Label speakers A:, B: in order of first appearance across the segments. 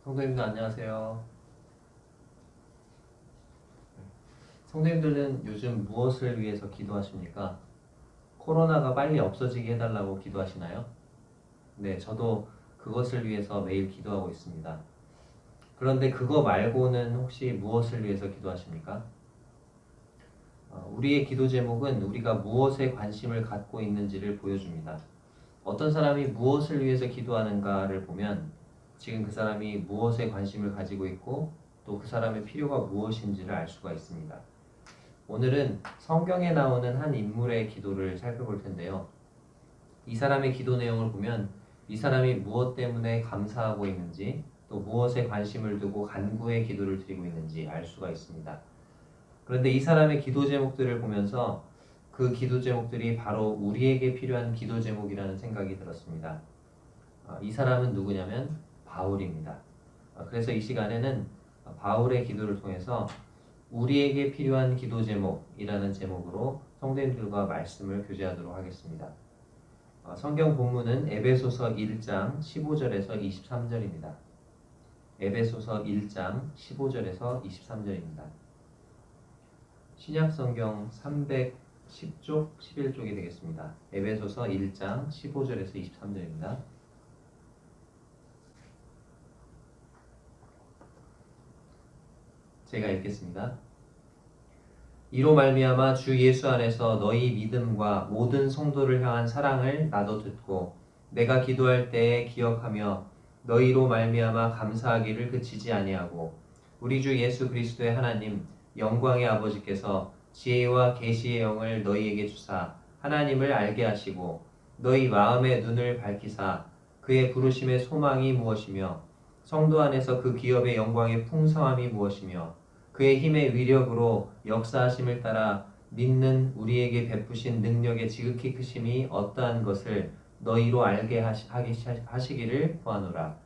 A: 성도님들 안녕하세요. 성도님들은 요즘 무엇을 위해서 기도하십니까? 코로나가 빨리 없어지게 해달라고 기도하시나요? 네, 저도 그것을 위해서 매일 기도하고 있습니다. 그런데 그거 말고는 혹시 무엇을 위해서 기도하십니까? 우리의 기도 제목은 우리가 무엇에 관심을 갖고 있는지를 보여줍니다. 어떤 사람이 무엇을 위해서 기도하는가를 보면 지금 그 사람이 무엇에 관심을 가지고 있고 또 그 사람의 필요가 무엇인지를 알 수가 있습니다. 오늘은 성경에 나오는 한 인물의 기도를 살펴볼 텐데요. 이 사람의 기도 내용을 보면 이 사람이 무엇 때문에 감사하고 있는지 또 무엇에 관심을 두고 간구의 기도를 드리고 있는지 알 수가 있습니다. 그런데 이 사람의 기도 제목들을 보면서 그 기도 제목들이 바로 우리에게 필요한 기도 제목이라는 생각이 들었습니다. 이 사람은 누구냐면 바울입니다. 그래서 이 시간에는 바울의 기도를 통해서 우리에게 필요한 기도 제목이라는 제목으로 성도님들과 말씀을 교제하도록 하겠습니다. 성경 본문은 에베소서 1장 15절에서 23절입니다. 에베소서 1장 15절에서 23절입니다. 신약성경 310쪽 11쪽이 되겠습니다. 에베소서 1장 15절에서 23절입니다. 제가 읽겠습니다. 이로 말미암아 주 예수 안에서 너희 믿음과 모든 성도를 향한 사랑을 나도 듣고 내가 기도할 때에 기억하며 너희로 말미암아 감사하기를 그치지 아니하고 우리 주 예수 그리스도의 하나님 영광의 아버지께서 지혜와 계시의 영을 너희에게 주사 하나님을 알게 하시고 너희 마음의 눈을 밝히사 그의 부르심의 소망이 무엇이며 성도 안에서 그 기업의 영광의 풍성함이 무엇이며 그의 힘의 위력으로 역사하심을 따라 믿는 우리에게 베푸신 능력의 지극히 크심이 어떠한 것을 너희로 알게 하시기를 구하노라.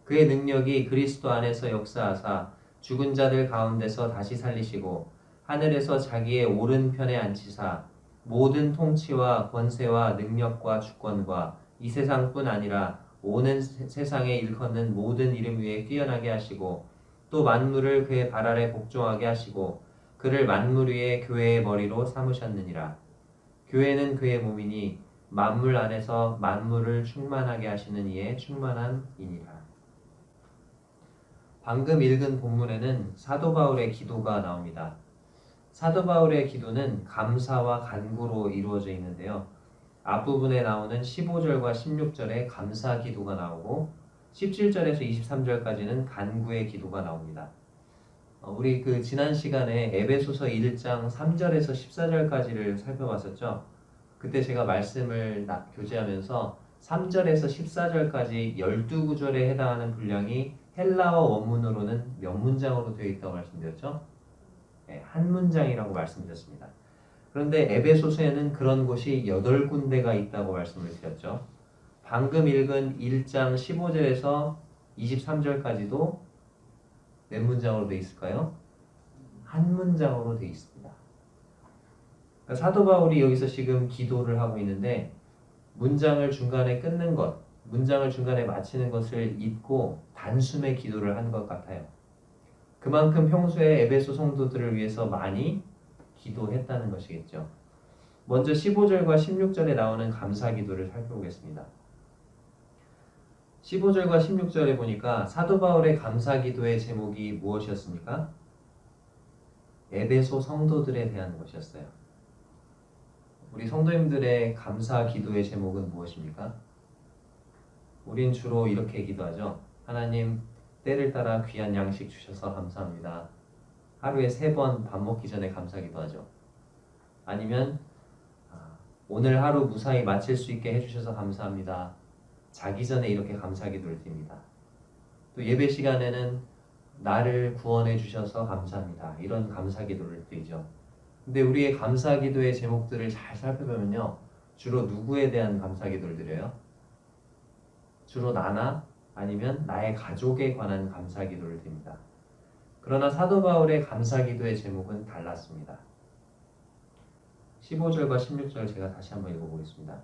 A: 그의 능력이 그리스도 안에서 역사하사 죽은 자들 가운데서 다시 살리시고 하늘에서 자기의 오른편에 앉히사 모든 통치와 권세와 능력과 주권과 이 세상뿐 아니라 오는 세상에 일컫는 모든 이름 위에 뛰어나게 하시고 또 만물을 그의 발 아래 복종하게 하시고 그를 만물 위에 교회의 머리로 삼으셨느니라. 교회는 그의 몸이니 만물 안에서 만물을 충만하게 하시는 이의 충만함이니라. 방금 읽은 본문에는 사도 바울의 기도가 나옵니다. 사도 바울의 기도는 감사와 간구로 이루어져 있는데요. 앞부분에 나오는 15절과 16절에 감사 기도가 나오고 17절에서 23절까지는 간구의 기도가 나옵니다. 우리 지난 시간에 에베소서 1장 3절에서 14절까지를 살펴봤었죠. 그때 제가 말씀을 교제하면서 3절에서 14절까지 12구절에 해당하는 분량이 헬라어 원문으로는 몇 문장으로 되어 있다고 말씀드렸죠? 네, 한 문장이라고 말씀드렸습니다. 그런데 에베소서에는 그런 곳이 8군데가 있다고 말씀을 드렸죠. 방금 읽은 1장 15절에서 23절까지도 몇 문장으로 되어 있을까요? 한 문장으로 되어 있습니다. 그러니까 사도 바울이 여기서 지금 기도를 하고 있는데 문장을 중간에 끊는 것, 문장을 중간에 마치는 것을 잊고 단숨에 기도를 한 것 같아요. 그만큼 평소에 에베소 성도들을 위해서 많이 기도했다는 것이겠죠. 먼저 15절과 16절에 나오는 감사 기도를 살펴보겠습니다. 15절과 16절에 보니까 사도 바울의 감사 기도의 제목이 무엇이었습니까? 에베소 성도들에 대한 것이었어요. 우리 성도님들의 감사 기도의 제목은 무엇입니까? 우린 주로 이렇게 기도하죠. 하나님, 때를 따라 귀한 양식 주셔서 감사합니다. 하루에 3번 밥 먹기 전에 감사 기도하죠. 아니면 오늘 하루 무사히 마칠 수 있게 해주셔서 감사합니다. 자기 전에 이렇게 감사 기도를 드립니다. 또 예배 시간에는 나를 구원해 주셔서 감사합니다. 이런 감사 기도를 드리죠. 근데 우리의 감사 기도의 제목들을 잘 살펴보면요. 주로 누구에 대한 감사 기도를 드려요? 주로 나나 아니면 나의 가족에 관한 감사 기도를 드립니다. 그러나 사도 바울의 감사 기도의 제목은 달랐습니다. 15절과 16절 제가 다시 한번 읽어보겠습니다.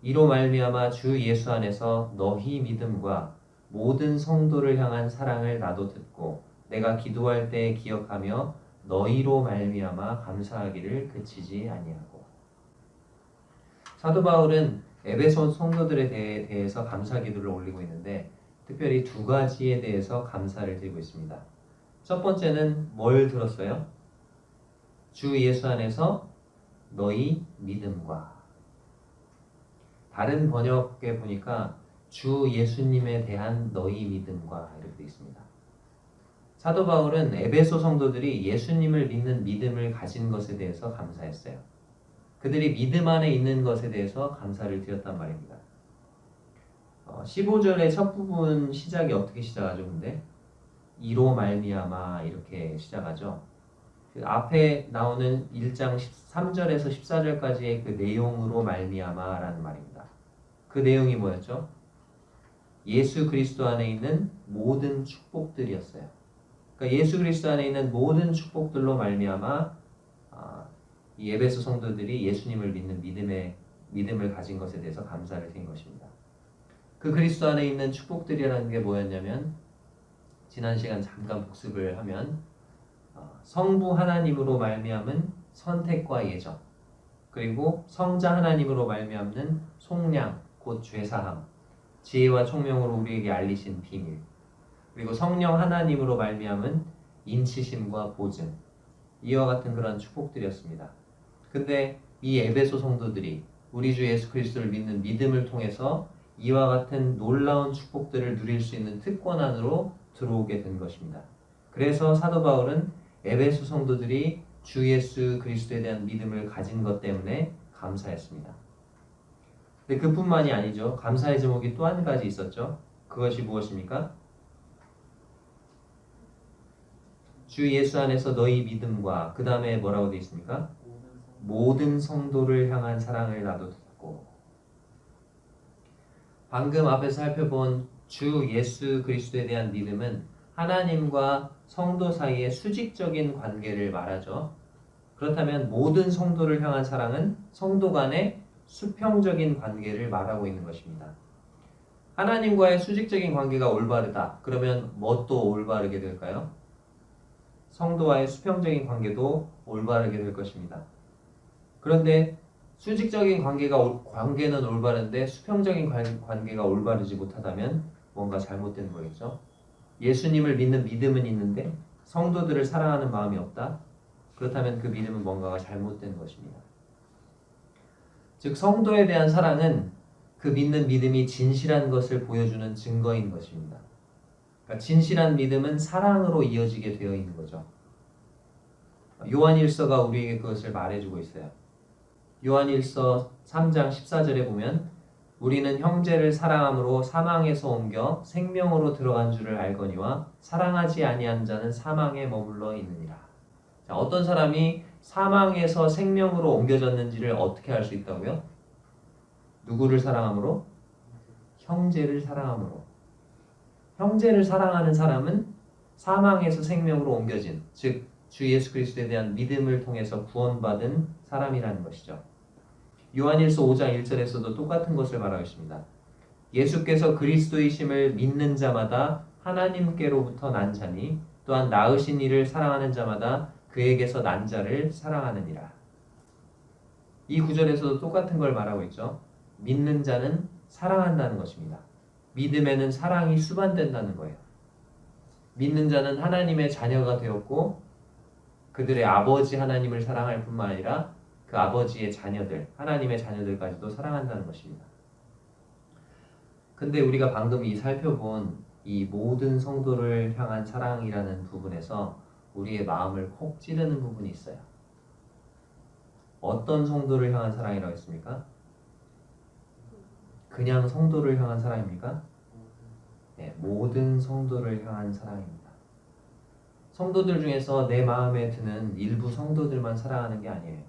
A: 이로 말미암아 주 예수 안에서 너희 믿음과 모든 성도를 향한 사랑을 나도 듣고 내가 기도할 때 기억하며 너희로 말미암아 감사하기를 그치지 아니하고. 사도 바울은 에베소 성도들에 대해서 감사 기도를 올리고 있는데 특별히 두 가지에 대해서 감사를 드리고 있습니다. 첫 번째는 뭘 들었어요? 주 예수 안에서 너희 믿음과. 다른 번역에 보니까 주 예수님에 대한 너희 믿음과 이렇게 되어 있습니다. 사도 바울은 에베소 성도들이 예수님을 믿는 믿음을 가진 것에 대해서 감사했어요. 그들이 믿음 안에 있는 것에 대해서 감사를 드렸단 말입니다. 15절의 첫 부분 시작이 어떻게 시작하죠? 근데 이로 말미암아 이렇게 시작하죠. 그 앞에 나오는 1장 3절에서 14절까지의 그 내용으로 말미암아라는 말입니다. 그 내용이 뭐였죠? 예수 그리스도 안에 있는 모든 축복들이었어요. 그러니까 예수 그리스도 안에 있는 모든 축복들로 말미암아 이 에베소 성도들이 예수님을 믿는 믿음을 가진 것에 대해서 감사를 드린 것입니다. 그 그리스도 안에 있는 축복들이라는 게 뭐였냐면 지난 시간 잠깐 복습을 하면 성부 하나님으로 말미암은 선택과 예정, 그리고 성자 하나님으로 말미암는 속량 곧 죄사함, 지혜와 총명으로 우리에게 알리신 비밀, 그리고 성령 하나님으로 말미암은 인치심과 보증, 이와 같은 그런 축복들이었습니다. 근데 이 에베소 성도들이 우리 주 예수 그리스도를 믿는 믿음을 통해서 이와 같은 놀라운 축복들을 누릴 수 있는 특권 안으로 들어오게 된 것입니다. 그래서 사도 바울은 에베소 성도들이 주 예수 그리스도에 대한 믿음을 가진 것 때문에 감사했습니다. 근데 그뿐만이 아니죠. 감사의 제목이 또 한 가지 있었죠. 그것이 무엇입니까? 주 예수 안에서 너희 믿음과 그 다음에 뭐라고 되어 있습니까? 모든 성도를 향한 사랑을 나도 듣고. 방금 앞에서 살펴본 주 예수 그리스도에 대한 믿음은 하나님과 성도 사이의 수직적인 관계를 말하죠. 그렇다면 모든 성도를 향한 사랑은 성도 간의 수평적인 관계를 말하고 있는 것입니다. 하나님과의 수직적인 관계가 올바르다. 그러면 뭣도 올바르게 될까요? 성도와의 수평적인 관계도 올바르게 될 것입니다. 그런데 수직적인 관계는 올바른데 수평적인 관계가 올바르지 못하다면 뭔가 잘못된 거겠죠. 예수님을 믿는 믿음은 있는데 성도들을 사랑하는 마음이 없다. 그렇다면 그 믿음은 뭔가가 잘못된 것입니다. 즉 성도에 대한 사랑은 그 믿는 믿음이 진실한 것을 보여주는 증거인 것입니다. 그러니까 진실한 믿음은 사랑으로 이어지게 되어 있는 거죠. 요한일서가 우리에게 그것을 말해주고 있어요. 요한일서 3장 14절에 보면 우리는 형제를 사랑함으로 사망에서 옮겨 생명으로 들어간 줄을 알거니와 사랑하지 아니한 자는 사망에 머물러 있느니라. 자, 어떤 사람이 사망에서 생명으로 옮겨졌는지를 어떻게 알 수 있다고요? 누구를 사랑함으로? 형제를 사랑함으로. 형제를 사랑하는 사람은 사망에서 생명으로 옮겨진, 즉 주 예수 그리스도에 대한 믿음을 통해서 구원받은 사람이라는 것이죠. 요한일서 5장 1절에서도 똑같은 것을 말하고 있습니다. 예수께서 그리스도이심을 믿는 자마다 하나님께로부터 난 자니 또한 낳으신 이를 사랑하는 자마다 그에게서 난 자를 사랑하느니라. 이 구절에서도 똑같은 걸 말하고 있죠. 믿는 자는 사랑한다는 것입니다. 믿음에는 사랑이 수반된다는 거예요. 믿는 자는 하나님의 자녀가 되었고 그들의 아버지 하나님을 사랑할 뿐만 아니라 그 아버지의 자녀들, 하나님의 자녀들까지도 사랑한다는 것입니다. 근데 우리가 방금 살펴본 이 모든 성도를 향한 사랑이라는 부분에서 우리의 마음을 콕 찌르는 부분이 있어요. 어떤 성도를 향한 사랑이라고 했습니까? 그냥 성도를 향한 사랑입니까? 네, 모든 성도를 향한 사랑입니다. 성도들 중에서 내 마음에 드는 일부 성도들만 사랑하는 게 아니에요.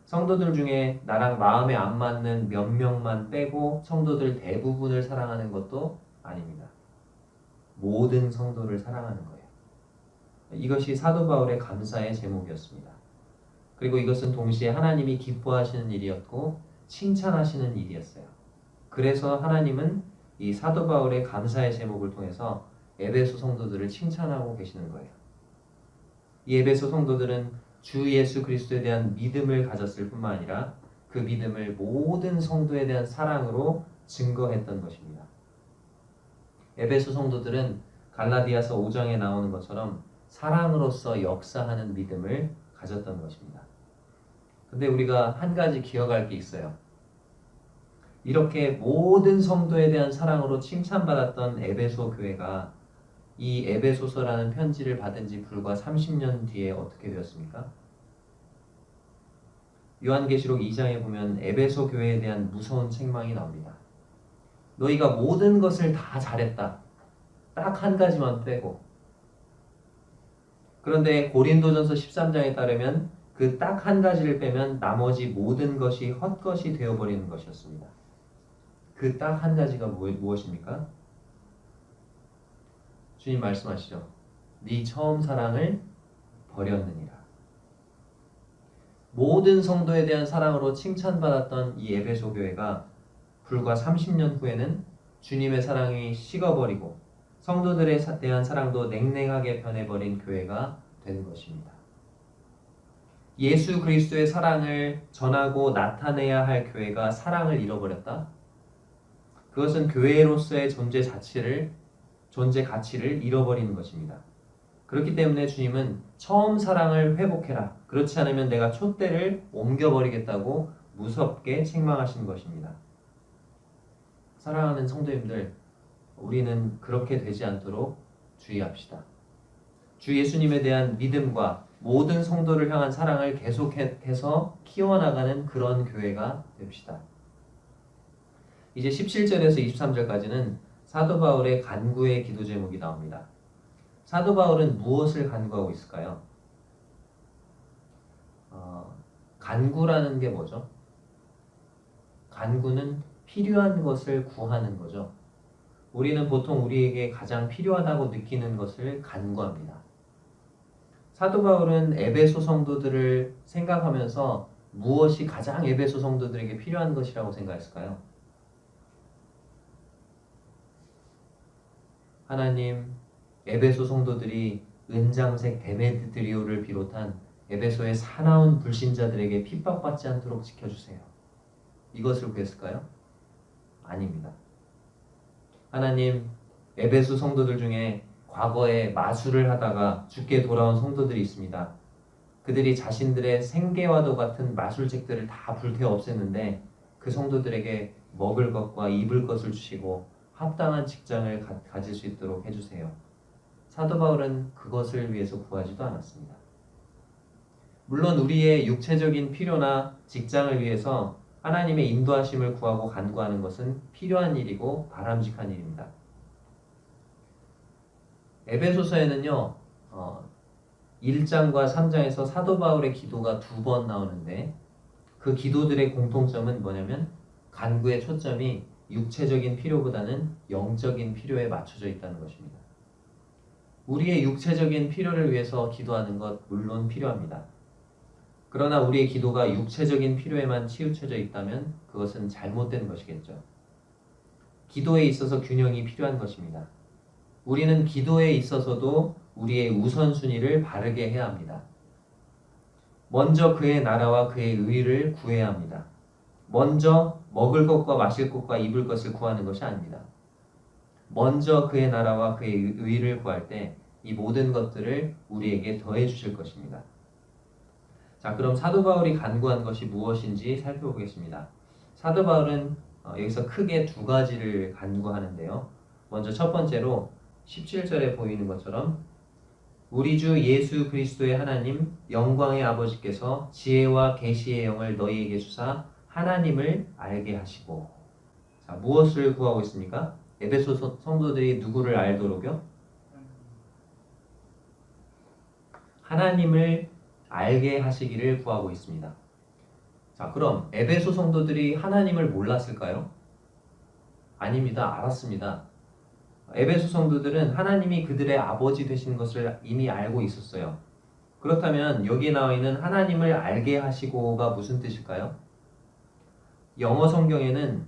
A: 성도들 중에 나랑 마음에 안 맞는 몇 명만 빼고 성도들 대부분을 사랑하는 것도 아닙니다. 모든 성도를 사랑하는 거예요. 이것이 사도 바울의 감사의 제목이었습니다. 그리고 이것은 동시에 하나님이 기뻐하시는 일이었고 칭찬하시는 일이었어요. 그래서 하나님은 이 사도 바울의 감사의 제목을 통해서 에베소 성도들을 칭찬하고 계시는 거예요. 이 에베소 성도들은 주 예수 그리스도에 대한 믿음을 가졌을 뿐만 아니라 그 믿음을 모든 성도에 대한 사랑으로 증거했던 것입니다. 에베소 성도들은 갈라디아서 5장에 나오는 것처럼 사랑으로서 역사하는 믿음을 가졌던 것입니다. 근데 우리가 한 가지 기억할 게 있어요. 이렇게 모든 성도에 대한 사랑으로 칭찬받았던 에베소 교회가 이 에베소서라는 편지를 받은 지 불과 30년 뒤에 어떻게 되었습니까? 요한계시록 2장에 보면 에베소 교회에 대한 무서운 책망이 나옵니다. 너희가 모든 것을 다 잘했다. 딱 한 가지만 빼고. 그런데 고린도전서 13장에 따르면 그 딱 한 가지를 빼면 나머지 모든 것이 헛것이 되어버리는 것이었습니다. 그 딱 한 가지가 무엇입니까? 주님 말씀하시죠. 네 처음 사랑을 버렸느니라. 모든 성도에 대한 사랑으로 칭찬받았던 이 에베소 교회가 불과 30년 후에는 주님의 사랑이 식어버리고 성도들에 대한 사랑도 냉랭하게 변해버린 교회가 된 것입니다. 예수 그리스도의 사랑을 전하고 나타내야 할 교회가 사랑을 잃어버렸다? 그것은 교회로서의 존재 가치를 잃어버리는 것입니다. 그렇기 때문에 주님은 처음 사랑을 회복해라. 그렇지 않으면 내가 촛대를 옮겨버리겠다고 무섭게 책망하신 것입니다. 사랑하는 성도님들, 우리는 그렇게 되지 않도록 주의합시다. 주 예수님에 대한 믿음과 모든 성도를 향한 사랑을 계속해서 키워나가는 그런 교회가 됩시다. 이제 17절에서 23절까지는 사도 바울의 간구의 기도 제목이 나옵니다. 사도 바울은 무엇을 간구하고 있을까요? 간구라는 게 뭐죠? 간구는 필요한 것을 구하는 거죠. 우리는 보통 우리에게 가장 필요하다고 느끼는 것을 간구합니다. 사도 바울은 에베소 성도들을 생각하면서 무엇이 가장 에베소 성도들에게 필요한 것이라고 생각했을까요? 하나님, 에베소 성도들이 은장색 데메드리오를 비롯한 에베소의 사나운 불신자들에게 핍박받지 않도록 지켜주세요. 이것을 구했을까요? 아닙니다. 하나님, 에베소 성도들 중에 과거에 마술을 하다가 죽게 돌아온 성도들이 있습니다. 그들이 자신들의 생계와도 같은 마술책들을 다 불태워 없앴는데 그 성도들에게 먹을 것과 입을 것을 주시고 합당한 직장을 가질 수 있도록 해주세요. 사도 바울은 그것을 위해서 구하지도 않았습니다. 물론 우리의 육체적인 필요나 직장을 위해서 하나님의 인도하심을 구하고 간구하는 것은 필요한 일이고 바람직한 일입니다. 에베소서에는요 1장과 3장에서 사도 바울의 기도가 2번 나오는데 그 기도들의 공통점은 뭐냐면 간구의 초점이 육체적인 필요보다는 영적인 필요에 맞춰져 있다는 것입니다. 우리의 육체적인 필요를 위해서 기도하는 것 물론 필요합니다. 그러나 우리의 기도가 육체적인 필요에만 치우쳐져 있다면 그것은 잘못된 것이겠죠. 기도에 있어서 균형이 필요한 것입니다. 우리는 기도에 있어서도 우리의 우선순위를 바르게 해야 합니다. 먼저 그의 나라와 그의 의를 구해야 합니다. 먼저 먹을 것과 마실 것과 입을 것을 구하는 것이 아닙니다. 먼저 그의 나라와 그의 의를 구할 때 이 모든 것들을 우리에게 더해 주실 것입니다. 자, 그럼 사도 바울이 간구한 것이 무엇인지 살펴보겠습니다. 사도 바울은 여기서 크게 2가지를 간구하는데요. 먼저 첫 번째로 17절에 보이는 것처럼 우리 주 예수 그리스도의 하나님 영광의 아버지께서 지혜와 계시의 영을 너희에게 주사 하나님을 알게 하시고. 자, 무엇을 구하고 있습니까? 에베소 성도들이 누구를 알도록요? 하나님을 알게 하시기를 구하고 있습니다. 자, 그럼 에베소 성도들이 하나님을 몰랐을까요? 아닙니다. 알았습니다. 에베소 성도들은 하나님이 그들의 아버지 되신 것을 이미 알고 있었어요. 그렇다면 여기에 나와 있는 하나님을 알게 하시고가 무슨 뜻일까요? 영어 성경에는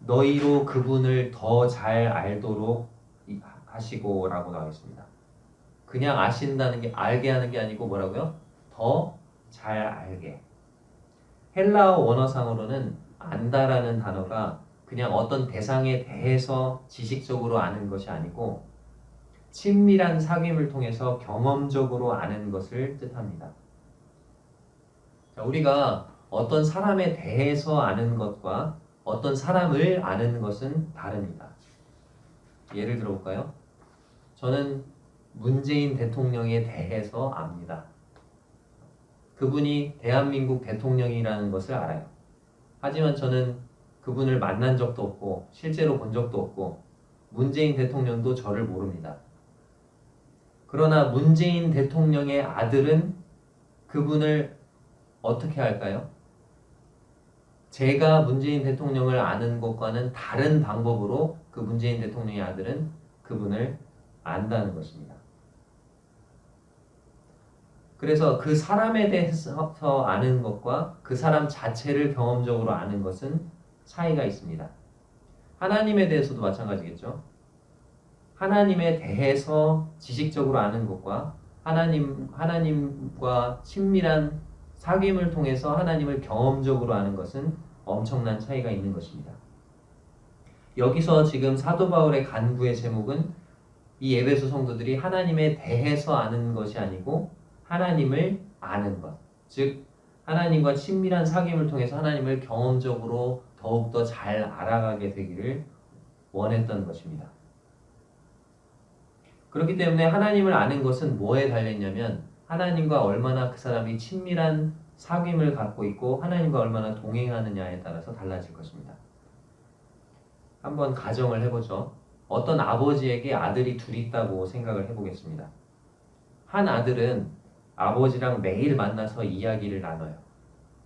A: 너희로 그분을 더 잘 알도록 하시고라고 나와 있습니다. 그냥 아신다는 게 알게 하는 게 아니고 뭐라고요? 더 잘 알게. 헬라어 원어상으로는 안다라는 단어가 그냥 어떤 대상에 대해서 지식적으로 아는 것이 아니고 친밀한 사귐을 통해서 경험적으로 아는 것을 뜻합니다. 자, 우리가 어떤 사람에 대해서 아는 것과 어떤 사람을 아는 것은 다릅니다. 예를 들어볼까요? 저는 문재인 대통령에 대해서 압니다. 그분이 대한민국 대통령이라는 것을 알아요. 하지만 저는 그분을 만난 적도 없고 실제로 본 적도 없고 문재인 대통령도 저를 모릅니다. 그러나 문재인 대통령의 아들은 그분을 어떻게 할까요? 제가 문재인 대통령을 아는 것과는 다른 방법으로 그 문재인 대통령의 아들은 그분을 안다는 것입니다. 그래서 그 사람에 대해서 아는 것과 그 사람 자체를 경험적으로 아는 것은 차이가 있습니다. 하나님에 대해서도 마찬가지겠죠. 하나님에 대해서 지식적으로 아는 것과 하나님과 친밀한 사귐을 통해서 하나님을 경험적으로 아는 것은 엄청난 차이가 있는 것입니다. 여기서 지금 사도 바울의 간구의 제목은 이 에베소 성도들이 하나님에 대해서 아는 것이 아니고 하나님을 아는 것, 즉 하나님과 친밀한 사귐을 통해서 하나님을 경험적으로 더욱더 잘 알아가게 되기를 원했던 것입니다. 그렇기 때문에 하나님을 아는 것은 뭐에 달려있냐면 하나님과 얼마나 그 사람이 친밀한 사귐을 갖고 있고 하나님과 얼마나 동행하느냐에 따라서 달라질 것입니다. 한번 가정을 해보죠. 어떤 아버지에게 아들이 둘 있다고 생각을 해보겠습니다. 한 아들은 아버지랑 매일 만나서 이야기를 나눠요.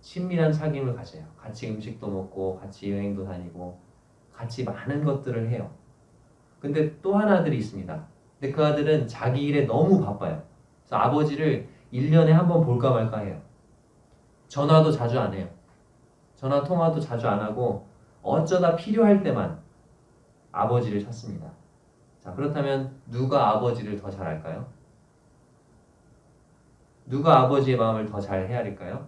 A: 친밀한 사귐을 가져요. 같이 음식도 먹고 같이 여행도 다니고 같이 많은 것들을 해요. 근데 또 한 아들이 있습니다. 근데 그 아들은 자기 일에 너무 바빠요. 그래서 아버지를 1년에 한 번 볼까 말까 해요. 전화도 자주 안 해요. 전화 통화도 자주 안 하고 어쩌다 필요할 때만 아버지를 찾습니다. 자, 그렇다면 누가 아버지를 더 잘 알까요? 누가 아버지의 마음을 더 잘 헤아릴까요?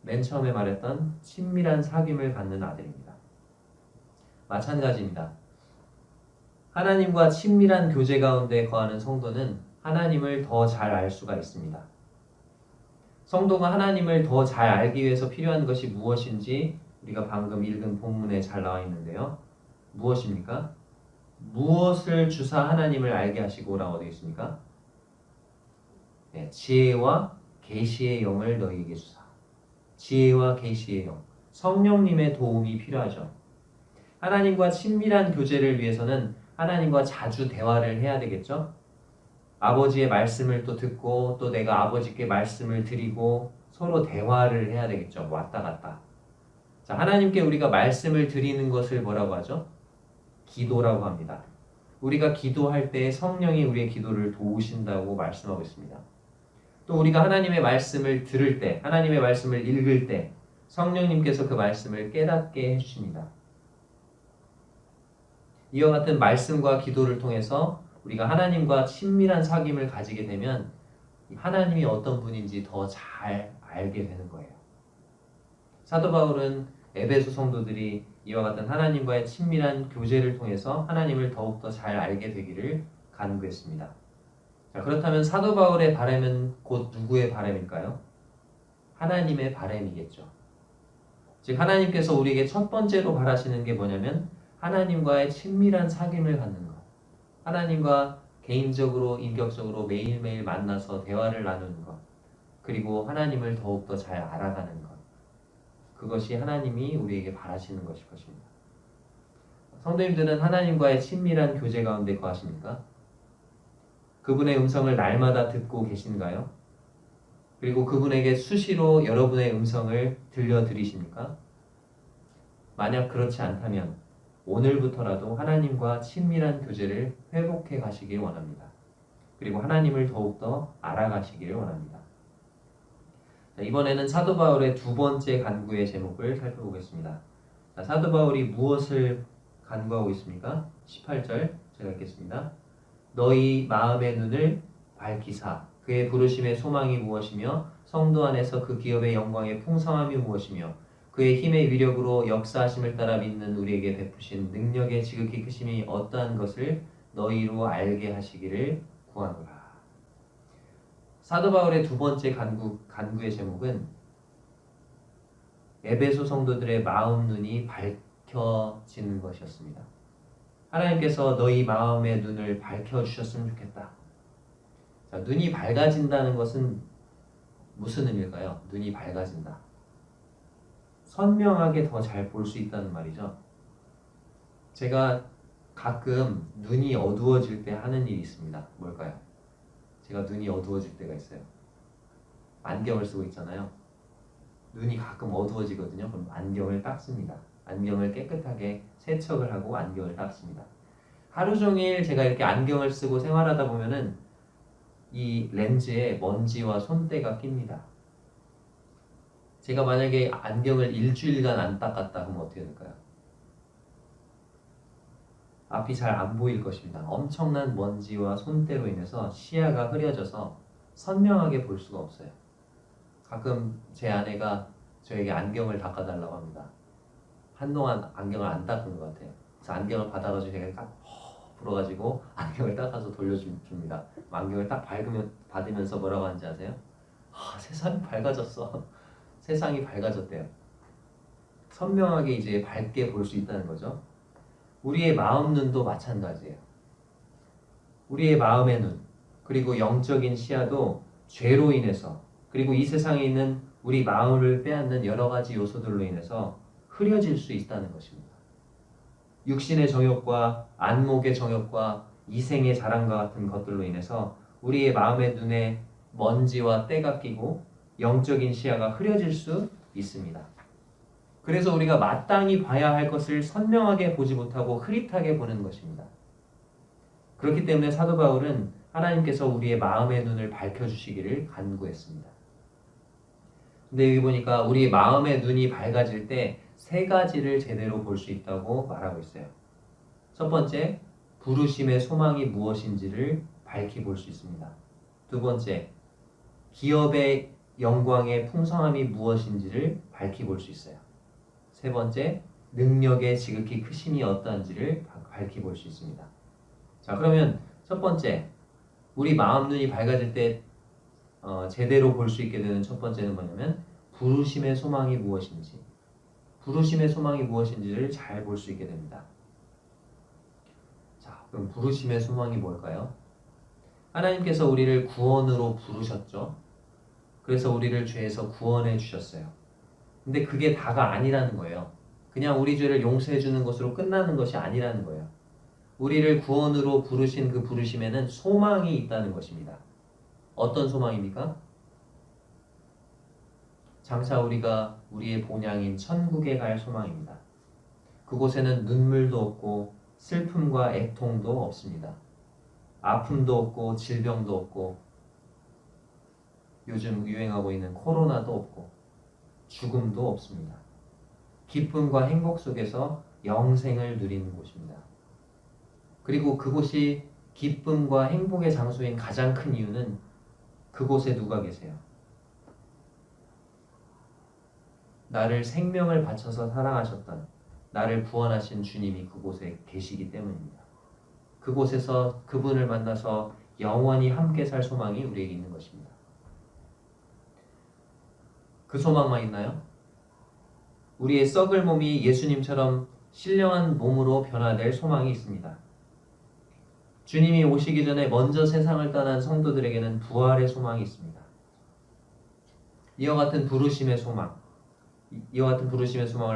A: 맨 처음에 말했던 친밀한 사귐을 갖는 아들입니다. 마찬가지입니다. 하나님과 친밀한 교제 가운데 거하는 성도는 하나님을 더 잘 알 수가 있습니다. 성도가 하나님을 더 잘 알기 위해서 필요한 것이 무엇인지 우리가 방금 읽은 본문에 잘 나와 있는데요. 무엇입니까? 무엇을 주사 하나님을 알게 하시고라고 되어 있습니까? 네, 지혜와 계시의 영을 너희에게 주사. 지혜와 계시의 영. 성령님의 도움이 필요하죠. 하나님과 친밀한 교제를 위해서는 하나님과 자주 대화를 해야 되겠죠? 아버지의 말씀을 또 듣고 또 내가 아버지께 말씀을 드리고 서로 대화를 해야 되겠죠. 왔다 갔다. 자, 하나님께 우리가 말씀을 드리는 것을 뭐라고 하죠? 기도라고 합니다. 우리가 기도할 때 성령이 우리의 기도를 도우신다고 말씀하고 있습니다. 또 우리가 하나님의 말씀을 들을 때, 하나님의 말씀을 읽을 때 성령님께서 그 말씀을 깨닫게 해주십니다. 이와 같은 말씀과 기도를 통해서 우리가 하나님과 친밀한 사귐을 가지게 되면 하나님이 어떤 분인지 더 잘 알게 되는 거예요. 사도 바울은 에베소 성도들이 이와 같은 하나님과의 친밀한 교제를 통해서 하나님을 더욱더 잘 알게 되기를 간구했습니다. 자, 그렇다면 사도 바울의 바람은 곧 누구의 바람일까요? 하나님의 바람이겠죠. 즉 하나님께서 우리에게 첫 번째로 바라시는 게 뭐냐면 하나님과의 친밀한 사귐을 갖는 것. 하나님과 개인적으로 인격적으로 매일매일 만나서 대화를 나누는 것. 그리고 하나님을 더욱더 잘 알아가는 것. 그것이 하나님이 우리에게 바라시는 것일 것입니다. 성도님들은 하나님과의 친밀한 교제 가운데 거하십니까? 그분의 음성을 날마다 듣고 계신가요? 그리고 그분에게 수시로 여러분의 음성을 들려드리십니까? 만약 그렇지 않다면 오늘부터라도 하나님과 친밀한 교제를 회복해 가시길 원합니다. 그리고 하나님을 더욱더 알아가시기를 원합니다. 자, 이번에는 사도 바울의 두 번째 간구의 제목을 살펴보겠습니다. 자, 사도 바울이 무엇을 간구하고 있습니까? 18절 제가 읽겠습니다. 너희 마음의 눈을 밝히사 그의 부르심의 소망이 무엇이며 성도 안에서 그 기업의 영광의 풍성함이 무엇이며 그의 힘의 위력으로 역사하심을 따라 믿는 우리에게 베푸신 능력의 지극히 크심이 어떠한 것을 너희로 알게 하시기를 구하노라. 사도 바울의 두 번째 간구의 제목은 에베소 성도들의 마음 눈이 밝혀지는 것이었습니다. 하나님께서 너희 마음의 눈을 밝혀주셨으면 좋겠다. 자, 눈이 밝아진다는 것은 무슨 의미일까요? 눈이 밝아진다. 선명하게 더 잘 볼 수 있다는 말이죠. 제가 가끔 눈이 어두워질 때 하는 일이 있습니다. 뭘까요? 제가 눈이 어두워질 때가 있어요. 안경을 쓰고 있잖아요. 눈이 가끔 어두워지거든요. 그럼 안경을 닦습니다. 안경을 깨끗하게 세척을 하고 안경을 닦습니다. 하루 종일 제가 이렇게 안경을 쓰고 생활하다 보면은 이 렌즈에 먼지와 손때가 낍니다. 제가 만약에 안경을 일주일간 안 닦았다 그러면 어떻게 될까요? 앞이 잘 안 보일 것입니다. 엄청난 먼지와 손때로 인해서 시야가 흐려져서 선명하게 볼 수가 없어요. 가끔 제 아내가 저에게 안경을 닦아달라고 합니다. 한동안 안경을 안 닦은 것 같아요. 그래서 안경을 받아가지고 제가 딱 불어가지고 안경을 닦아서 돌려줍니다. 안경을 딱 받으면서 뭐라고 하는지 아세요? 세상이 밝아졌어. 세상이 밝아졌대요. 선명하게 이제 밝게 볼 수 있다는 거죠. 우리의 마음 눈도 마찬가지예요. 우리의 마음의 눈, 그리고 영적인 시야도 죄로 인해서, 그리고 이 세상에 있는 우리 마음을 빼앗는 여러 가지 요소들로 인해서 흐려질 수 있다는 것입니다. 육신의 정욕과 안목의 정욕과 이생의 자랑과 같은 것들로 인해서 우리의 마음의 눈에 먼지와 때가 끼고 영적인 시야가 흐려질 수 있습니다. 그래서 우리가 마땅히 봐야 할 것을 선명하게 보지 못하고 흐릿하게 보는 것입니다. 그렇기 때문에 사도 바울은 하나님께서 우리의 마음의 눈을 밝혀주시기를 간구했습니다. 근데 여기 보니까 우리 마음의 눈이 밝아질 때 세 가지를 제대로 볼 수 있다고 말하고 있어요. 첫 번째, 부르심의 소망이 무엇인지를 밝히 볼 수 있습니다. 두 번째, 기업의 영광의 풍성함이 무엇인지를 밝히 볼 수 있어요. 세 번째, 능력의 지극히 크심이 어떠한지를 밝히 볼 수 있습니다. 자, 그러면 첫 번째, 우리 마음 눈이 밝아질 때 제대로 볼 수 있게 되는 첫 번째는 뭐냐면 부르심의 소망이 무엇인지, 부르심의 소망이 무엇인지를 잘 볼 수 있게 됩니다. 자, 그럼 부르심의 소망이 뭘까요? 하나님께서 우리를 구원으로 부르셨죠. 그래서 우리를 죄에서 구원해 주셨어요. 근데 그게 다가 아니라는 거예요. 그냥 우리 죄를 용서해 주는 것으로 끝나는 것이 아니라는 거예요. 우리를 구원으로 부르신 그 부르심에는 소망이 있다는 것입니다. 어떤 소망입니까? 장차 우리가 우리의 본향인 천국에 갈 소망입니다. 그곳에는 눈물도 없고 슬픔과 애통도 없습니다. 아픔도 없고 질병도 없고 요즘 유행하고 있는 코로나도 없고 죽음도 없습니다. 기쁨과 행복 속에서 영생을 누리는 곳입니다. 그리고 그곳이 기쁨과 행복의 장소인 가장 큰 이유는 그곳에 누가 계세요? 나를 생명을 바쳐서 사랑하셨던 나를 구원하신 주님이 그곳에 계시기 때문입니다. 그곳에서 그분을 만나서 영원히 함께 살 소망이 우리에게 있는 것입니다. 그 소망만 있나요? 우리의 썩을 몸이 예수님처럼 신령한 몸으로 변화될 소망이 있습니다. 주님이 오시기 전에 먼저 세상을 떠난 성도들에게는 부활의 소망이 있습니다. 이와 같은 부르심의 소망을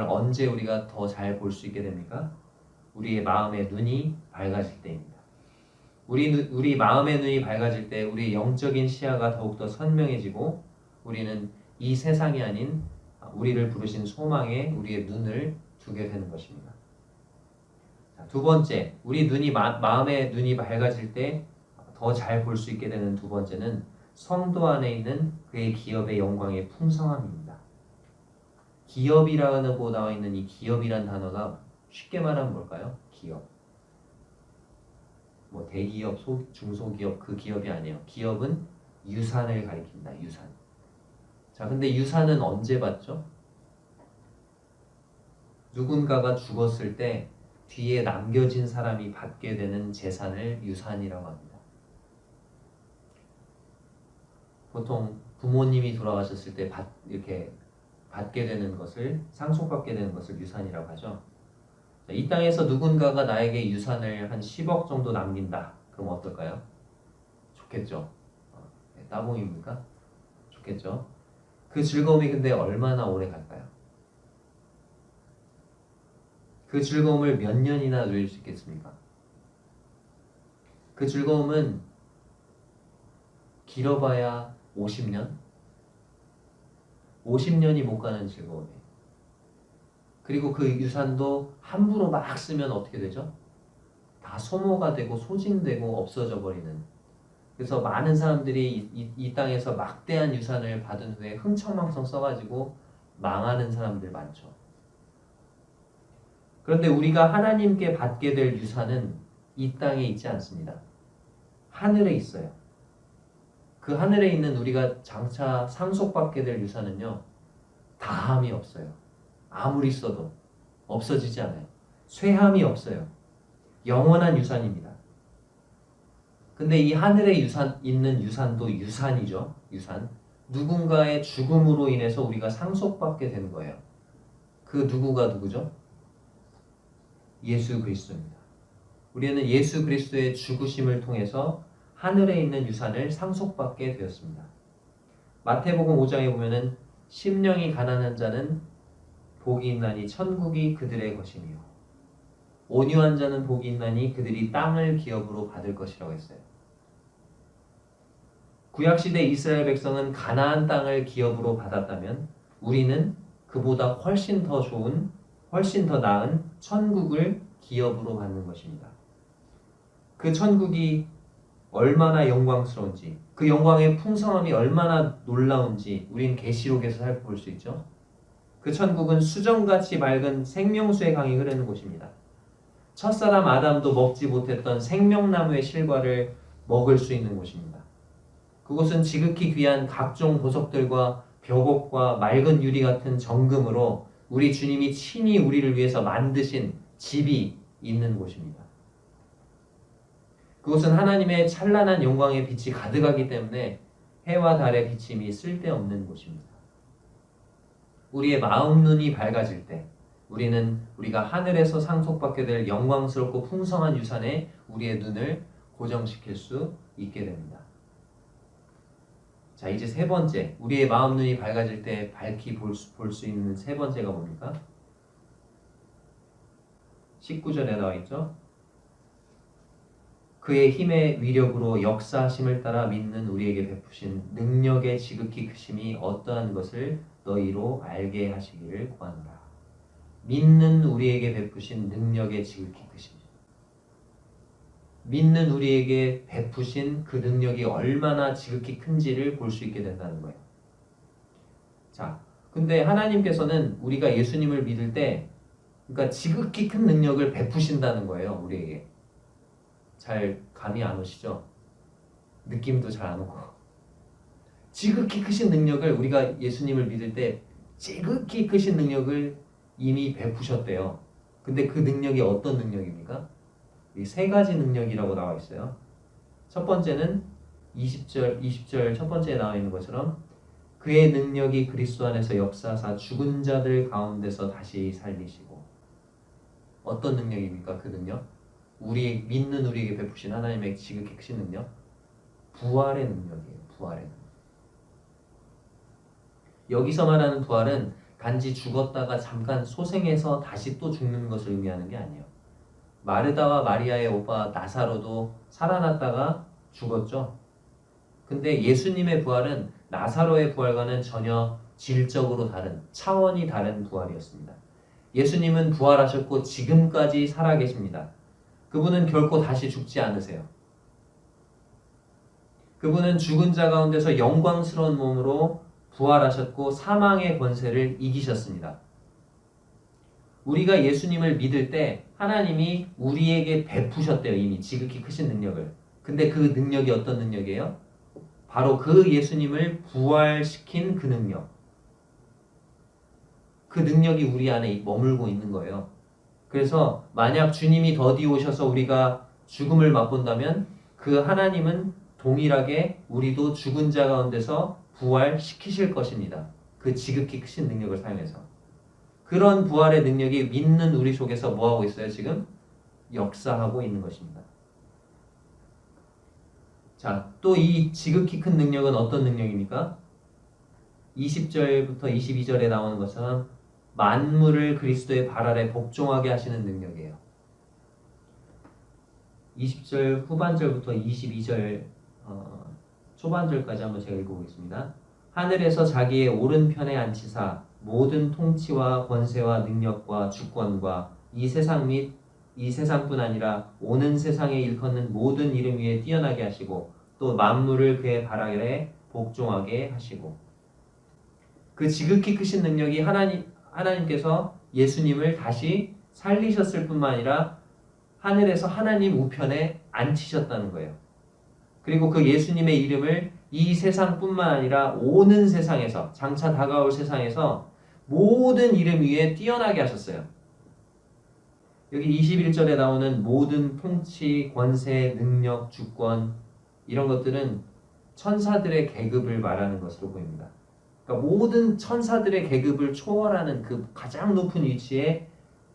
A: 언제 우리가 더 잘 볼 수 있게 됩니까? 우리의 마음의 눈이 밝아질 때입니다. 우리 마음의 눈이 밝아질 때 우리의 영적인 시야가 더욱더 선명해지고 우리는 이 세상이 아닌 우리를 부르신 소망에 우리의 눈을 두게 되는 것입니다. 자, 두 번째, 우리 눈이 마음의 눈이 밝아질 때 더 잘 볼 수 있게 되는 두 번째는 성도 안에 있는 그의 기업의 영광의 풍성함입니다. 기업이라고 나와 있는 이 기업이란 단어가 쉽게 말하면 뭘까요? 기업. 뭐 대기업, 중소기업 그 기업이 아니에요. 기업은 유산을 가리킨다. 유산. 자, 근데 유산은 언제 받죠? 누군가가 죽었을 때 뒤에 남겨진 사람이 받게 되는 재산을 유산이라고 합니다. 보통 부모님이 돌아가셨을 때 이렇게 받게 되는 것을 상속받게 되는 것을 유산이라고 하죠. 이 땅에서 누군가가 나에게 유산을 한 10억 정도 남긴다. 그럼 어떨까요? 좋겠죠. 따봉입니까? 좋겠죠. 그 즐거움이 근데 얼마나 오래 갈까요? 그 즐거움을 몇 년이나 누릴 수 있겠습니까? 그 즐거움은 길어봐야 50년? 50년이 못 가는 즐거움이에요. 그리고 그 유산도 함부로 막 쓰면 어떻게 되죠? 다 소모가 되고 소진되고 없어져 버리는. 그래서 많은 사람들이 이 땅에서 막대한 유산을 받은 후에 흥청망청 써가지고 망하는 사람들 많죠. 그런데 우리가 하나님께 받게 될 유산은 이 땅에 있지 않습니다. 하늘에 있어요. 그 하늘에 있는 우리가 장차 상속받게 될 유산은요, 다함이 없어요. 아무리 써도 없어지지 않아요. 쇠함이 없어요. 영원한 유산입니다. 근데 이 하늘에 있는 유산도 유산이죠. 유산. 누군가의 죽음으로 인해서 우리가 상속받게 되는 거예요. 그 누구가 누구죠? 예수 그리스도입니다. 우리는 예수 그리스도의 죽으심을 통해서 하늘에 있는 유산을 상속받게 되었습니다. 마태복음 5장에 보면은 심령이 가난한 자는 복이 있나니 천국이 그들의 것이며 온유한 자는 복이 있나니 그들이 땅을 기업으로 받을 것이라고 했어요. 구약시대 이스라엘 백성은 가나안 땅을 기업으로 받았다면 우리는 그보다 훨씬 더 좋은, 훨씬 더 나은 천국을 기업으로 받는 것입니다. 그 천국이 얼마나 영광스러운지, 그 영광의 풍성함이 얼마나 놀라운지 우린 계시록에서 살펴볼 수 있죠. 그 천국은 수정같이 맑은 생명수의 강이 흐르는 곳입니다. 첫사람 아담도 먹지 못했던 생명나무의 실과를 먹을 수 있는 곳입니다. 그곳은 지극히 귀한 각종 보석들과 벽옥과 맑은 유리 같은 정금으로 우리 주님이 친히 우리를 위해서 만드신 집이 있는 곳입니다. 그곳은 하나님의 찬란한 영광의 빛이 가득하기 때문에 해와 달의 비침이 쓸데없는 곳입니다. 우리의 마음 눈이 밝아질 때 우리는 우리가 하늘에서 상속받게 될 영광스럽고 풍성한 유산에 우리의 눈을 고정시킬 수 있게 됩니다. 자, 이제 세 번째, 우리의 마음 눈이 밝아질 때 밝히 볼 수 있는 세 번째가 뭡니까? 19절에 나와 있죠. 그의 힘의 위력으로 역사하심을 따라 믿는 우리에게 베푸신 능력의 지극히 크심이 어떠한 것을 너희로 알게 하시기를 구하노라. 믿는 우리에게 베푸신 능력의 지극히 크심. 믿는 우리에게 베푸신 그 능력이 얼마나 지극히 큰지를 볼 수 있게 된다는 거예요. 자, 근데 하나님께서는 우리가 예수님을 믿을 때 그러니까 지극히 큰 능력을 베푸신다는 거예요. 우리에게. 잘 감이 안 오시죠? 느낌도 잘 안 오고. 지극히 크신 능력을 우리가 예수님을 믿을 때 지극히 크신 능력을 이미 베푸셨대요. 근데 그 능력이 어떤 능력입니까? 이 세 가지 능력이라고 나와 있어요. 첫 번째는 20절 첫 번째에 나와 있는 것처럼 그의 능력이 그리스도 안에서 역사하사 죽은 자들 가운데서 다시 살리시고. 어떤 능력입니까? 그 능력? 우리 믿는 우리에게 베푸신 하나님의 지극히 크신 능력? 부활의 능력이에요. 부활의 능력. 여기서 말하는 부활은 단지 죽었다가 잠깐 소생해서 다시 또 죽는 것을 의미하는 게 아니에요. 마르다와 마리아의 오빠 나사로도 살아났다가 죽었죠. 근데 예수님의 부활은 나사로의 부활과는 전혀 질적으로 다른, 차원이 다른 부활이었습니다. 예수님은 부활하셨고 지금까지 살아계십니다. 그분은 결코 다시 죽지 않으세요. 그분은 죽은 자 가운데서 영광스러운 몸으로 부활하셨고 사망의 권세를 이기셨습니다. 우리가 예수님을 믿을 때 하나님이 우리에게 베푸셨대요. 이미 지극히 크신 능력을. 근데 그 능력이 어떤 능력이에요? 바로 그 예수님을 부활시킨 그 능력. 그 능력이 우리 안에 머물고 있는 거예요. 그래서 만약 주님이 더디 오셔서 우리가 죽음을 맛본다면 그 하나님은 동일하게 우리도 죽은 자 가운데서 부활시키실 것입니다. 그 지극히 크신 능력을 사용해서. 그런 부활의 능력이 믿는 우리 속에서 뭐하고 있어요? 지금 역사하고 있는 것입니다. 자, 또 이 지극히 큰 능력은 어떤 능력입니까? 20절부터 22절에 나오는 것처럼 만물을 그리스도의 발 아래 복종하게 하시는 능력이에요. 20절 후반절부터 22절 초반절까지 한번 제가 읽어보겠습니다. 하늘에서 자기의 오른편에 앉히사 모든 통치와 권세와 능력과 주권과 이 세상 및 이 세상뿐 아니라 오는 세상에 일컫는 모든 이름 위에 뛰어나게 하시고 또 만물을 그의 발 아래 복종하게 하시고. 그 지극히 크신 능력이 하나님께서 예수님을 다시 살리셨을 뿐만 아니라 하늘에서 하나님 우편에 앉히셨다는 거예요. 그리고 그 예수님의 이름을 이 세상뿐만 아니라 오는 세상에서, 장차 다가올 세상에서 모든 이름 위에 뛰어나게 하셨어요. 여기 21절에 나오는 모든 통치, 권세, 능력, 주권 이런 것들은 천사들의 계급을 말하는 것으로 보입니다. 그러니까 모든 천사들의 계급을 초월하는 그 가장 높은 위치에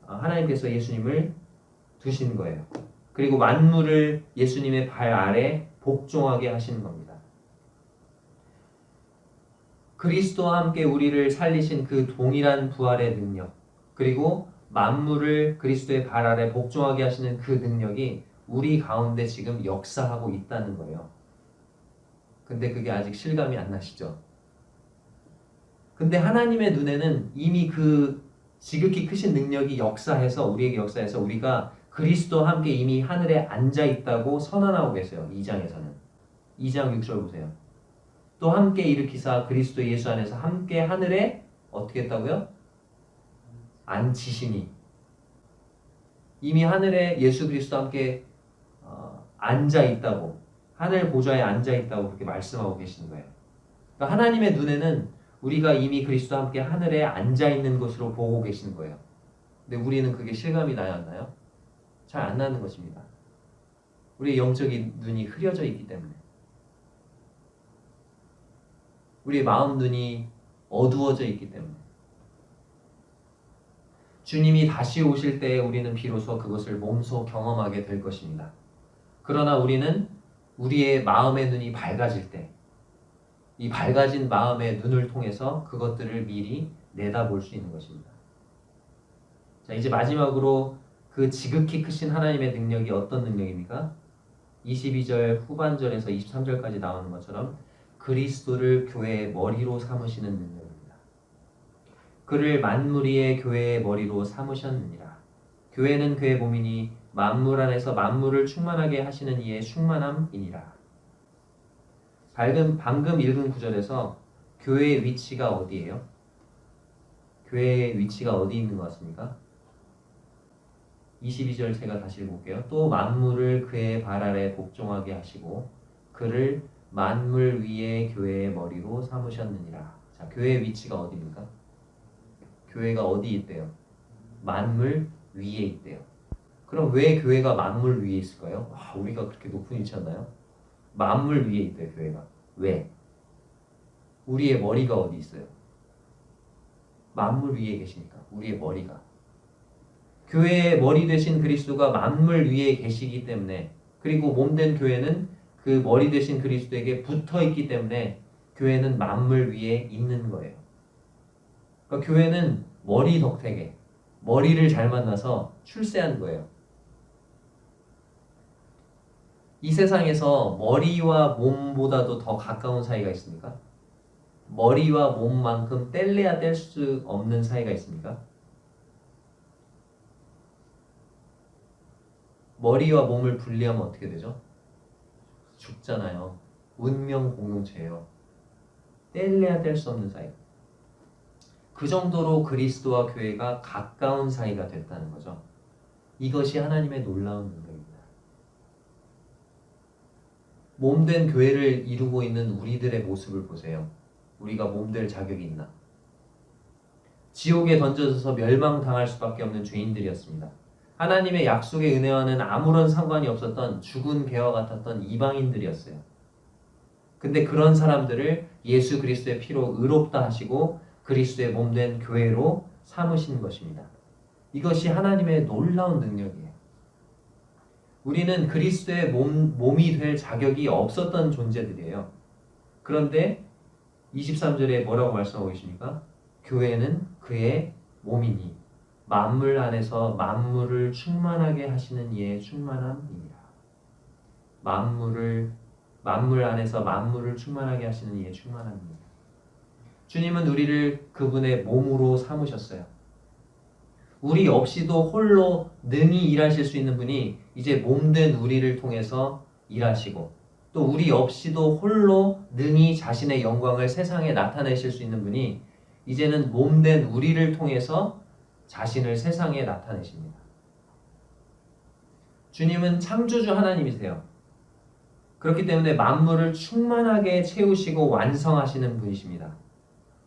A: 하나님께서 예수님을 두신 거예요. 그리고 만물을 예수님의 발 아래 복종하게 하시는 겁니다. 그리스도와 함께 우리를 살리신 그 동일한 부활의 능력, 그리고 만물을 그리스도의 발 아래 복종하게 하시는 그 능력이 우리 가운데 지금 역사하고 있다는 거예요. 근데 그게 아직 실감이 안 나시죠? 근데 하나님의 눈에는 이미 그 지극히 크신 능력이 역사해서 우리에게 역사해서 우리가 그리스도와 함께 이미 하늘에 앉아 있다고 선언하고 계세요. 2장에서는. 2장 6절 보세요. 또 함께 일으키사 그리스도 예수 안에서 함께 하늘에 어떻게 했다고요? 앉히시니. 이미 하늘에 예수 그리스도와 함께 앉아 있다고, 하늘 보좌에 앉아 있다고 그렇게 말씀하고 계시는 거예요. 그러니까 하나님의 눈에는 우리가 이미 그리스도와 함께 하늘에 앉아 있는 것으로 보고 계시는 거예요. 근데 우리는 그게 실감이 나요, 안 나요? 잘 안 나는 것입니다. 우리의 영적인 눈이 흐려져 있기 때문에. 우리의 마음 눈이 어두워져 있기 때문에. 주님이 다시 오실 때 우리는 비로소 그것을 몸소 경험하게 될 것입니다. 그러나 우리는 우리의 마음의 눈이 밝아질 때, 이 밝아진 마음의 눈을 통해서 그것들을 미리 내다볼 수 있는 것입니다. 자, 이제 마지막으로 그 지극히 크신 하나님의 능력이 어떤 능력입니까? 22절 후반절에서 23절까지 나오는 것처럼 그리스도를 교회의 머리로 삼으시는 능력입니다. 그를 만물 위의 교회의 머리로 삼으셨느니라. 교회는 그의 몸이니 만물 안에서 만물을 충만하게 하시는 이의 충만함이니라. 방금 읽은 구절에서 교회의 위치가 어디예요? 교회의 위치가 어디 있는 것 같습니까? 22절 제가 다시 읽어볼게요. 또 만물을 그의 발 아래 복종하게 하시고 그를 만물 위의 교회의 머리로 삼으셨느니라. 자, 교회의 위치가 어디입니까? 교회가 어디 있대요? 만물 위에 있대요. 그럼 왜 교회가 만물 위에 있을까요? 우리가 그렇게 높은 위치였나요? 만물 위에 있대요, 교회가. 왜? 우리의 머리가 어디 있어요? 만물 위에 계시니까, 우리의 머리가. 교회의 머리 되신 그리스도가 만물 위에 계시기 때문에, 그리고 몸된 교회는 그 머리 되신 그리스도에게 붙어 있기 때문에 교회는 만물 위에 있는 거예요. 그러니까 교회는 머리 덕택에, 머리를 잘 만나서 출세한 거예요. 이 세상에서 머리와 몸보다도 더 가까운 사이가 있습니까? 머리와 몸만큼 뗄래야 뗄 수 없는 사이가 있습니까? 머리와 몸을 분리하면 어떻게 되죠? 죽잖아요. 운명 공동체예요. 뗄래야 뗄 수 없는 사이. 그 정도로 그리스도와 교회가 가까운 사이가 됐다는 거죠. 이것이 하나님의 놀라운 능력입니다. 몸된 교회를 이루고 있는 우리들의 모습을 보세요. 우리가 몸될 자격이 있나? 지옥에 던져져서 멸망당할 수밖에 없는 죄인들이었습니다. 하나님의 약속의 은혜와는 아무런 상관이 없었던 죽은 개와 같았던 이방인들이었어요. 근데 그런 사람들을 예수 그리스도의 피로 의롭다 하시고 그리스도의 몸된 교회로 삼으신 것입니다. 이것이 하나님의 놀라운 능력이에요. 우리는 그리스도의 몸이 될 자격이 없었던 존재들이에요. 그런데 23절에 뭐라고 말씀하고 계십니까? 교회는 그의 몸이니 만물 안에서 만물을 충만하게 하시는 이의 충만함이니라. 만물 안에서 만물을 충만하게 하시는 이의 충만함이니라. 주님은 우리를 그분의 몸으로 삼으셨어요. 우리 없이도 홀로 능히 일하실 수 있는 분이 이제 몸된 우리를 통해서 일하시고, 또 우리 없이도 홀로 능히 자신의 영광을 세상에 나타내실 수 있는 분이 이제는 몸된 우리를 통해서 자신을 세상에 나타내십니다. 주님은 창조주 하나님이세요. 그렇기 때문에 만물을 충만하게 채우시고 완성하시는 분이십니다.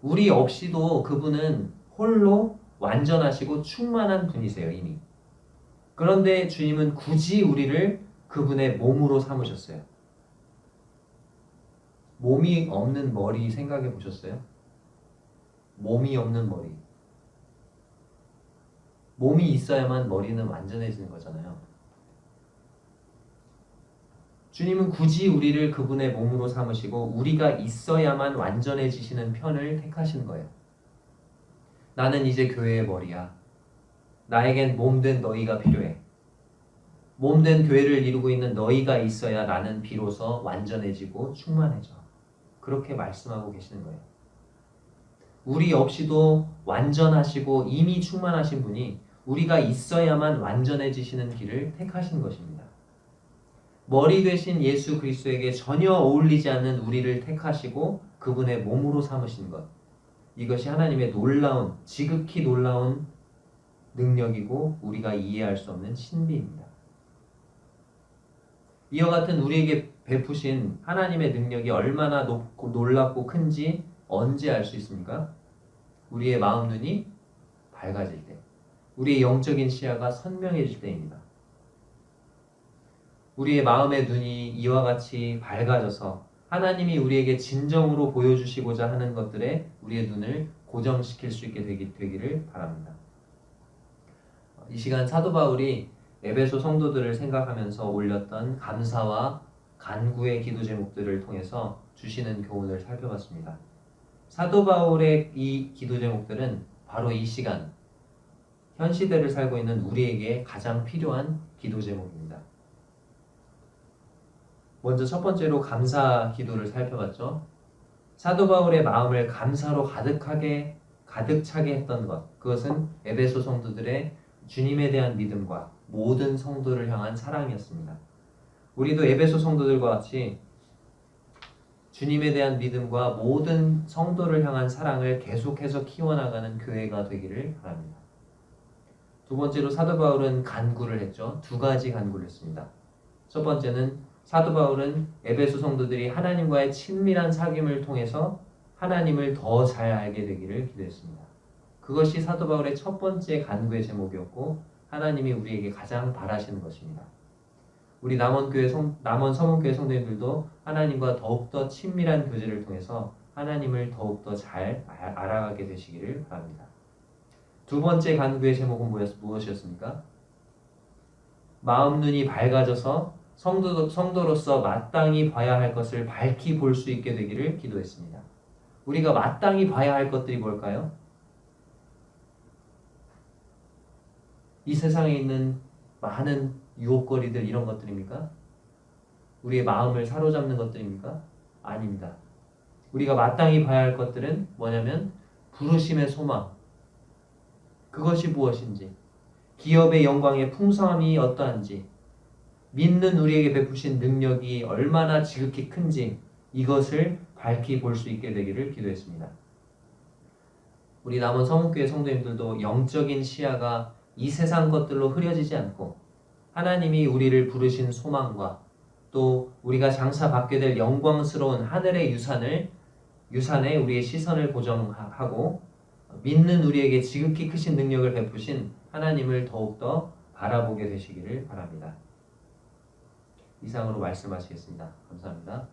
A: 우리 없이도 그분은 홀로 완전하시고 충만한 분이세요, 이미. 그런데 주님은 굳이 우리를 그분의 몸으로 삼으셨어요. 몸이 없는 머리 생각해 보셨어요? 몸이 없는 머리. 몸이 있어야만 머리는 완전해지는 거잖아요. 주님은 굳이 우리를 그분의 몸으로 삼으시고 우리가 있어야만 완전해지시는 편을 택하신 거예요. 나는 이제 교회의 머리야. 나에겐 몸된 너희가 필요해. 몸된 교회를 이루고 있는 너희가 있어야 나는 비로소 완전해지고 충만해져. 그렇게 말씀하고 계시는 거예요. 우리 없이도 완전하시고 이미 충만하신 분이 우리가 있어야만 완전해지시는 길을 택하신 것입니다. 머리 되신 예수 그리스도에게 전혀 어울리지 않는 우리를 택하시고 그분의 몸으로 삼으신 것. 이것이 하나님의 놀라운, 지극히 놀라운 능력이고 우리가 이해할 수 없는 신비입니다. 이와 같은 우리에게 베푸신 하나님의 능력이 얼마나 높고 놀랍고 큰지 언제 알 수 있습니까? 우리의 마음 눈이 밝아질 때, 우리의 영적인 시야가 선명해질 때입니다. 우리의 마음의 눈이 이와 같이 밝아져서 하나님이 우리에게 진정으로 보여주시고자 하는 것들에 우리의 눈을 고정시킬 수 있게 되기를 바랍니다. 이 시간 사도 바울이 에베소 성도들을 생각하면서 올렸던 감사와 간구의 기도 제목들을 통해서 주시는 교훈을 살펴봤습니다. 사도 바울의 이 기도 제목들은 바로 이 시간, 현 시대를 살고 있는 우리에게 가장 필요한 기도 제목입니다. 먼저 첫 번째로 감사 기도를 살펴봤죠. 사도 바울의 마음을 감사로 가득 차게 했던 것, 그것은 에베소 성도들의 주님에 대한 믿음과 모든 성도를 향한 사랑이었습니다. 우리도 에베소 성도들과 같이 주님에 대한 믿음과 모든 성도를 향한 사랑을 계속해서 키워나가는 교회가 되기를 바랍니다. 두 번째로 사도 바울은 간구를 했죠. 두 가지 간구를 했습니다. 첫 번째는 사도 바울은 에베소 성도들이 하나님과의 친밀한 사귐을 통해서 하나님을 더 잘 알게 되기를 기도했습니다. 그것이 사도 바울의 첫 번째 간구의 제목이었고 하나님이 우리에게 가장 바라시는 것입니다. 우리 남원 서문교회 성도님들도 하나님과 더욱더 친밀한 교제를 통해서 하나님을 더욱더 잘 알아가게 되시기를 바랍니다. 두 번째 간구의 제목은 무엇이었습니까? 마음 눈이 밝아져서 성도로서 마땅히 봐야 할 것을 밝히 볼 수 있게 되기를 기도했습니다. 우리가 마땅히 봐야 할 것들이 뭘까요? 이 세상에 있는 많은 유혹거리들 이런 것들입니까? 우리의 마음을 사로잡는 것들입니까? 아닙니다. 우리가 마땅히 봐야 할 것들은 뭐냐면 부르심의 소망, 그것이 무엇인지, 기업의 영광의 풍성함이 어떠한지, 믿는 우리에게 베푸신 능력이 얼마나 지극히 큰지 이것을 밝히 볼 수 있게 되기를 기도했습니다. 우리 남원 성목교회 성도님들도 영적인 시야가 이 세상 것들로 흐려지지 않고 하나님이 우리를 부르신 소망과 또 우리가 장차 받게 될 영광스러운 하늘의 유산에 우리의 시선을 고정하고 믿는 우리에게 지극히 크신 능력을 베푸신 하나님을 더욱더 바라보게 되시기를 바랍니다. 이상으로 말씀하시겠습니다. 감사합니다.